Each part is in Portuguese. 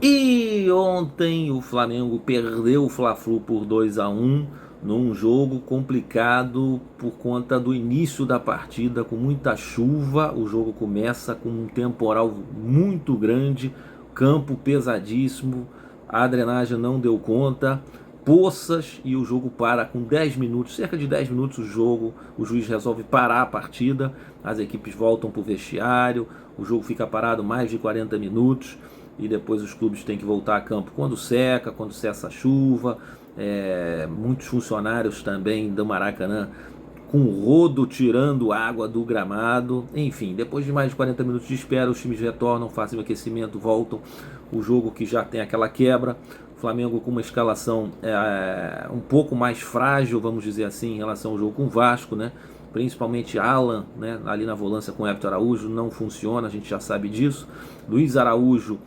E ontem o Flamengo perdeu o Fla-Flu por 2-1 num jogo complicado por conta do início da partida, com muita chuva. O jogo começa com um temporal muito grande, campo pesadíssimo, a drenagem não deu conta, poças, e o jogo para com 10 minutos, cerca de 10 minutos o juiz resolve parar a partida, as equipes voltam para o vestiário, o jogo fica parado mais de 40 minutos, e depois os clubes têm que voltar a campo quando seca, quando cessa a chuva. Muitos funcionários também do Maracanã com rodo tirando água do gramado. Enfim, depois de mais de 40 minutos de espera, os times retornam, fazem o aquecimento, voltam. O jogo que já tem aquela quebra, o Flamengo com uma escalação um pouco mais frágil, vamos dizer assim, em relação ao jogo com o Vasco, né? Principalmente Alan, né, ali na volância com o Everton Araújo, não funciona, a gente já sabe disso. Luiz Araújo,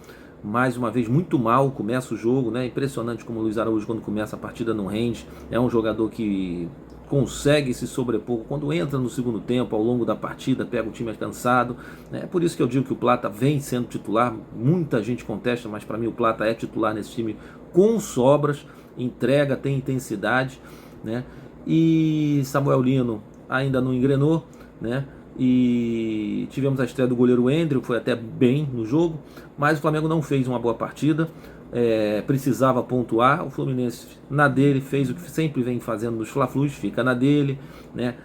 mais uma vez, muito mal, começa o jogo, né? Impressionante como o Luiz Araújo, quando começa a partida, não rende. É um jogador que consegue se sobrepor quando entra no segundo tempo, ao longo da partida, pega o time cansado. É por isso que eu digo que o Plata vem sendo titular. Muita gente contesta, mas para mim o Plata é titular nesse time com sobras, entrega, tem intensidade, né? E Samuel Lino ainda não engrenou, né? E tivemos a estreia do goleiro Endriel, que foi até bem no jogo, mas o Flamengo não fez uma boa partida, precisava pontuar. O Fluminense na dele fez o que sempre vem fazendo nos Fla-Flus, fica na dele, né?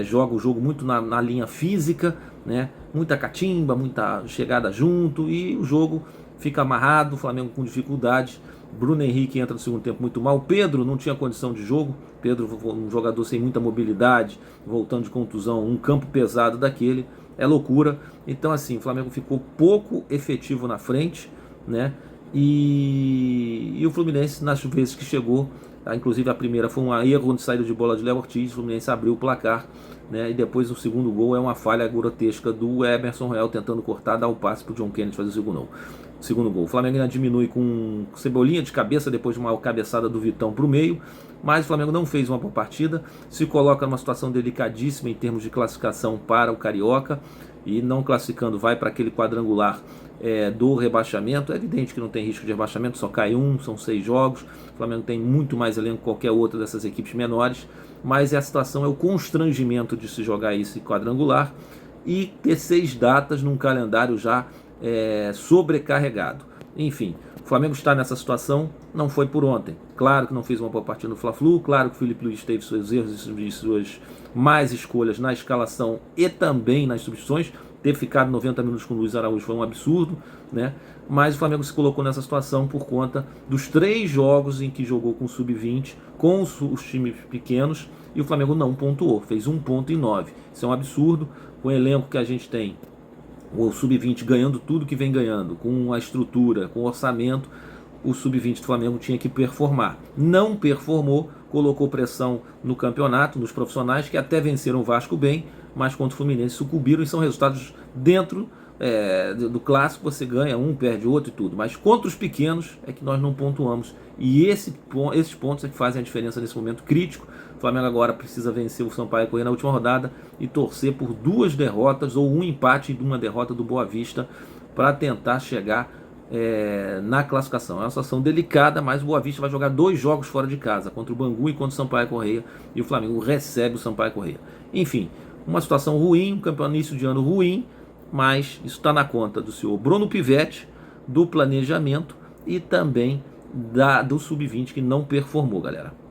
Joga o jogo muito na linha física, né? Muita catimba, muita chegada junto, e o jogo fica amarrado, o Flamengo com dificuldade. Bruno Henrique entra no segundo tempo muito mal. Pedro não tinha condição de jogo. Pedro, um jogador sem muita mobilidade, voltando de contusão, um campo pesado daquele, é loucura. Então, assim, o Flamengo ficou pouco efetivo na frente, né? E o Fluminense, nas vezes que chegou, inclusive a primeira foi um erro de saída de bola de Léo Ortiz, o Fluminense abriu o placar, né? E depois o segundo gol é uma falha grotesca do Emerson Royal tentando cortar, dar o passe para o John Kennedy fazer o segundo gol. O Flamengo ainda diminui com Cebolinha de cabeça depois de uma cabeçada do Vitão para o meio, mas o Flamengo não fez uma boa partida, se coloca numa situação delicadíssima em termos de classificação para o Carioca, e não classificando vai para aquele quadrangular do rebaixamento. É evidente que não tem risco de rebaixamento, só cai um, são 6 jogos, o Flamengo tem muito mais elenco que qualquer outra dessas equipes menores, mas a situação é o constrangimento de se jogar esse quadrangular e ter 6 datas num calendário já sobrecarregado. Enfim, o Flamengo está nessa situação, não foi por ontem. Claro que não fez uma boa partida no Fla-Flu, claro que o Felipe Luiz teve seus erros e suas más escolhas na escalação e também nas substituições. Ter ficado 90 minutos com o Luiz Araújo foi um absurdo, né? Mas o Flamengo se colocou nessa situação por conta dos 3 jogos em que jogou com o Sub-20, com os times pequenos, e o Flamengo não pontuou, fez 1 ponto em 9. Isso é um absurdo, com o elenco que a gente tem, o Sub-20 ganhando tudo que vem ganhando, com a estrutura, com o orçamento, o Sub-20 do Flamengo tinha que performar. Não performou, colocou pressão no campeonato, nos profissionais, que até venceram o Vasco bem, mas contra o Fluminense sucumbiram, e são resultados dentro do clássico, você ganha um, perde outro e tudo, mas contra os pequenos é que nós não pontuamos, e esses pontos é que fazem a diferença nesse momento crítico. O Flamengo agora precisa vencer o Sampaio Corrêa na última rodada e torcer por 2 derrotas ou um empate e uma derrota do Boa Vista para tentar chegar na classificação. É uma situação delicada, mas o Boa Vista vai jogar 2 jogos fora de casa, contra o Bangu e contra o Sampaio Corrêa, e o Flamengo recebe o Sampaio Corrêa. Enfim, uma situação ruim, um campeonato início de ano ruim, mas isso está na conta do senhor Bruno Pivetti, do planejamento e também do Sub-20, que não performou, galera.